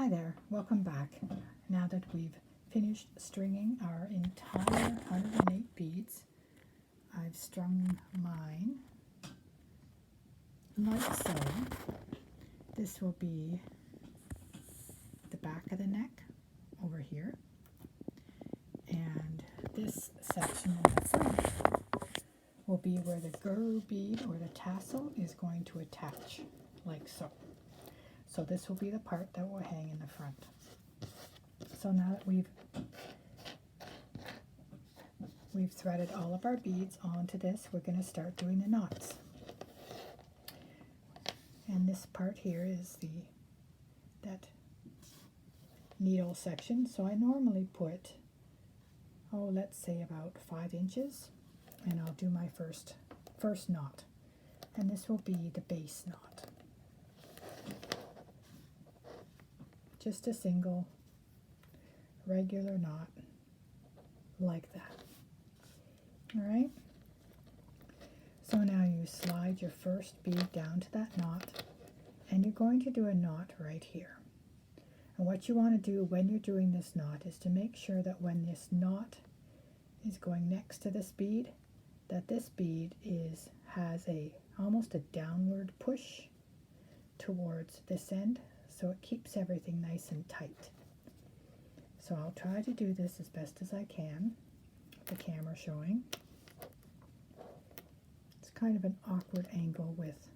Hi there, welcome back. Now that we've finished stringing our entire 108 beads, I've strung mine like so. This will be the back of the neck over here, and this section in the front will be where the guru bead or the tassel is going to attach, like so. So this will be the part that will hang in the front. So now that we've threaded all of our beads onto this, we're going to start doing the knots. And this part here is that needle section. So I normally put, let's say about 5 inches, and I'll do my first knot. And this will be the base knot. Just a single regular knot like that. All right. So now you slide your first bead down to that knot, and you're going to do a knot right here. And what you want to do when you're doing this knot is to make sure that when this knot is going next to this bead, that this bead has almost a downward push towards this end, so it keeps everything nice and tight. So I'll try to do this as best as I can, with the camera showing. It's kind of an awkward angle with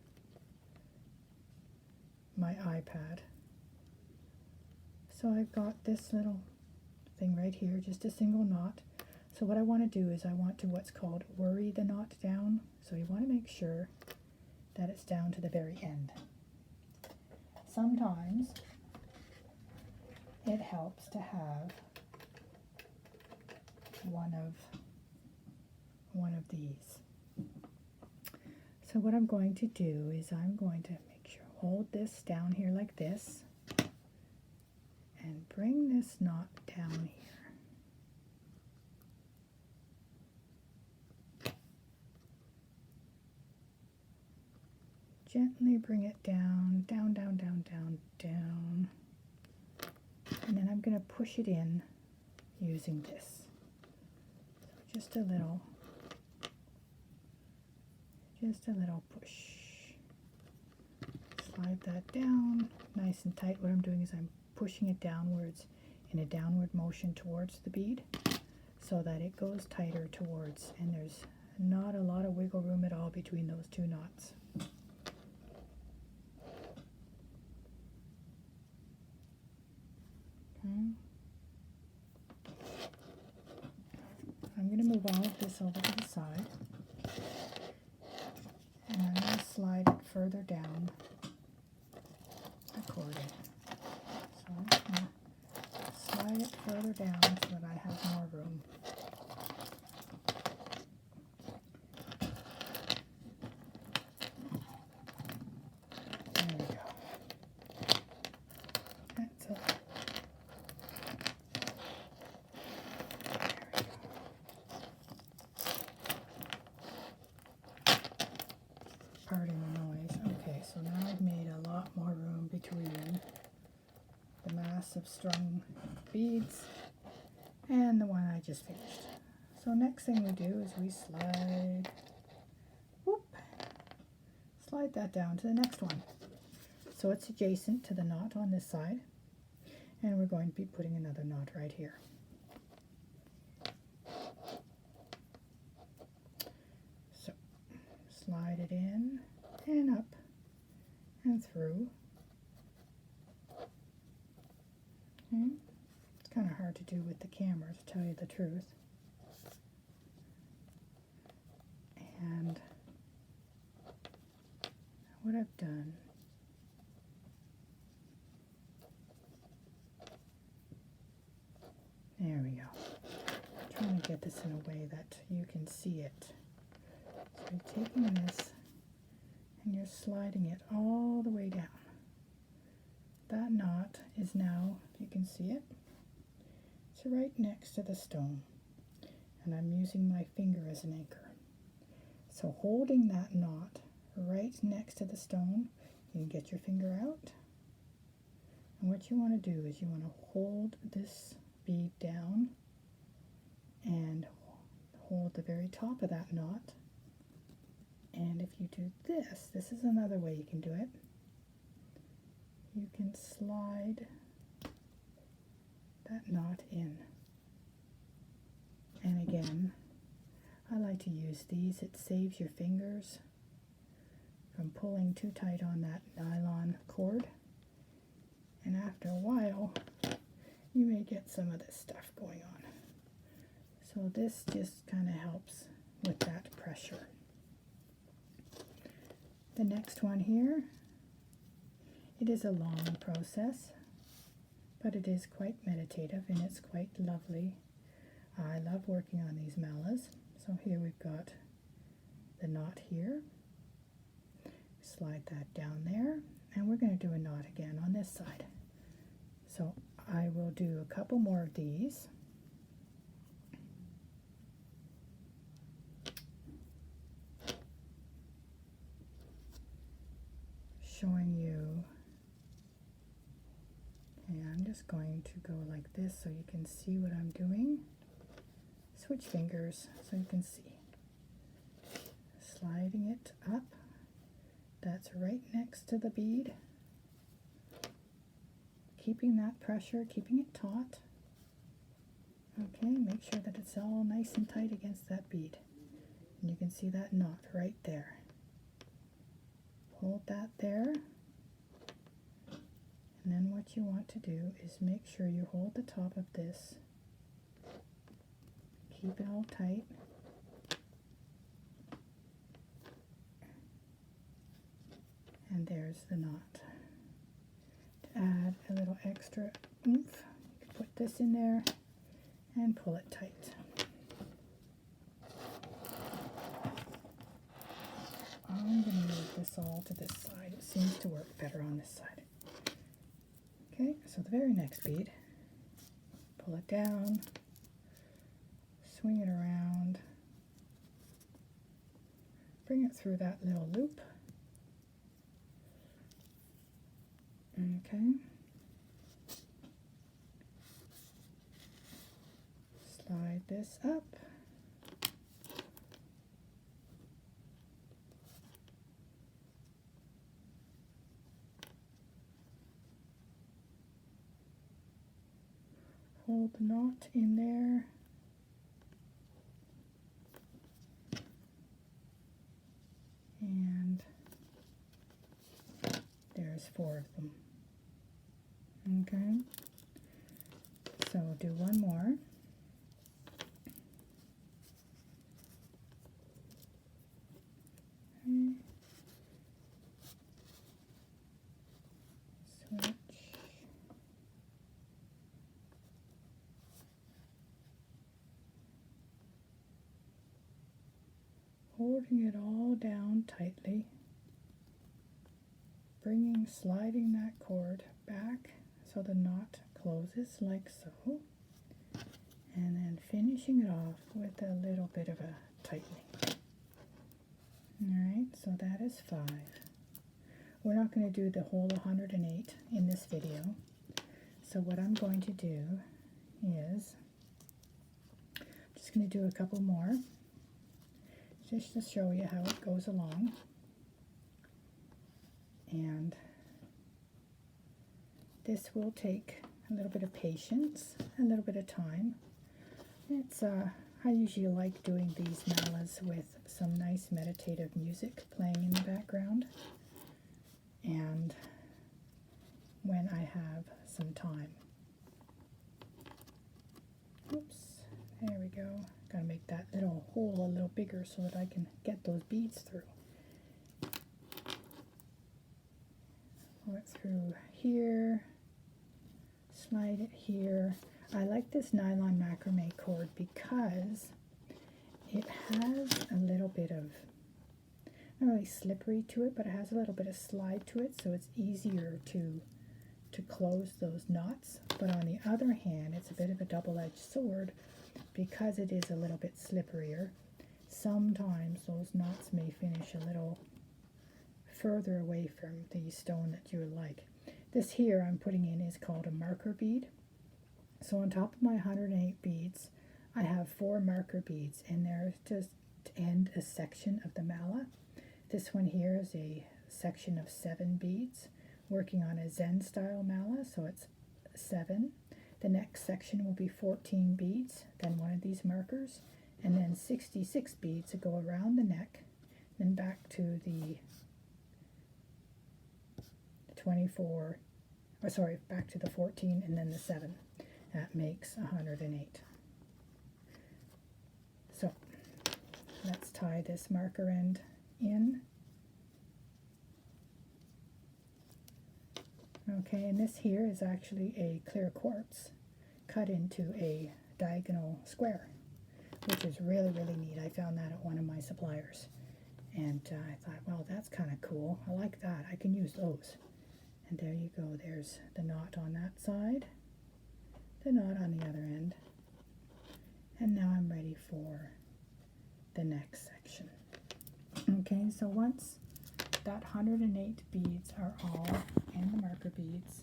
my iPad. So I've got this little thing right here, just a single knot. So what I want to do is I want to what's called worry the knot down. So you want to make sure that it's down to the very end. Sometimes it helps to have one of these. So what I'm going to do is I'm going to make sure, hold this down here like this, and bring this knot down here. Gently bring it down, down, down, down, down, down. And then I'm going to push it in using this. So just a little push. Slide that down, nice and tight. What I'm doing is I'm pushing it downwards in a downward motion towards the bead so that it goes tighter towards, and there's not a lot of wiggle room at all between those two knots. I'm going to move all of this over to the side, and I'm going to slide it further down according. So I'm just going to slide it further down so that I have more room. There we go. That's it. Pardon the noise. Okay, so now I've made a lot more room between the mass of strung beads and the one I just finished. So next thing we do is we slide that down to the next one. So it's adjacent to the knot on this side, and we're going to be putting another knot right here. So slide it in and up and through. Okay. It's kind of hard to do with the camera, to tell you the truth. And what I've done there we go. I'm trying to get this in a way that you can see it. So you're taking this and you're sliding it all the way down. That knot is now, if you can see it, it's right next to the stone. And I'm using my finger as an anchor. So holding that knot right next to the stone, you can get your finger out. And what you want to do is you want to hold this bead down and hold the very top of that knot. And if you do this, this is another way you can do it. You can slide that knot in. And again, I like to use these. It saves your fingers from pulling too tight on that nylon cord. And after a while, you may get some of this stuff going on. So this just kind of helps with that pressure. The next one here, it is a long process, but it is quite meditative and it's quite lovely. I love working on these malas. So here we've got the knot here. Slide that down there, and we're going to do a knot again on this side. So I will do a couple more of these. Showing you, and I'm just going to go like this so you can see what I'm doing. Switch fingers so you can see. Sliding it up. That's right next to the bead. Keeping that pressure, keeping it taut. Okay, make sure that it's all nice and tight against that bead. And you can see that knot right there. Hold that there. And then what you want to do is make sure you hold the top of this. Keep it all tight. And there's the knot. To add a little extra oomph, you can put this in there and pull it tight. I'm going to move this all to this side. It seems to work better on this side. Okay, so the very next bead, pull it down, swing it around, bring it through that little loop. Okay. Slide this up. Hold the knot in there. And there's 4 of them. Okay. So we'll do one more. Okay. Switch. Holding it all down tightly, sliding that cord back so the knot closes like so, and then finishing it off with a little bit of a tightening. Alright, so that is 5. We're not going to do the whole 108 in this video, so what I'm going to do is I'm just going to do a couple more just to show you how it goes along. And this will take a little bit of patience, a little bit of time. It's I usually like doing these malas with some nice meditative music playing in the background, and when I have some time. Oops, there we go. Gotta make that little hole a little bigger so that I can get those beads through. Pull it through here, slide it here. I like this nylon macrame cord because it has a little bit of, not really slippery to it, but it has a little bit of slide to it, so it's easier to close those knots. But on the other hand, it's a bit of a double-edged sword because it is a little bit slipperier. Sometimes those knots may finish a little further away from the stone that you would like. This here I'm putting in is called a marker bead. So on top of my 108 beads, I have 4 marker beads in there just to end a section of the mala. This one here is a section of 7 beads, working on a Zen style mala, so it's 7. The next section will be 14 beads, then one of these markers, and then 66 beads that go around the neck, then back to the 24, or sorry, back to the 14 and then the 7. That makes 108. So let's tie this marker end in. Okay, and this here is actually a clear quartz cut into a diagonal square, which is really, really neat. I found that at one of my suppliers. And I thought, well, that's kind of cool. I like that. I can use those. And there you go. There's the knot on that side, the knot on the other end. And now I'm ready for the next section. Okay, so once that 108 beads are all, and the marker beads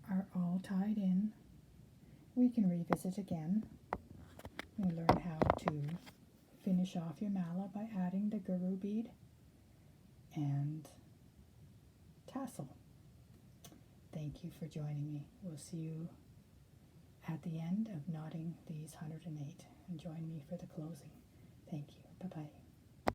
are all tied in, we can revisit again and learn how to finish off your mala by adding the guru bead and tassel. Thank you for joining me. We'll see you at the end of knotting these 108 and join me for the closing. Thank you. Bye-bye.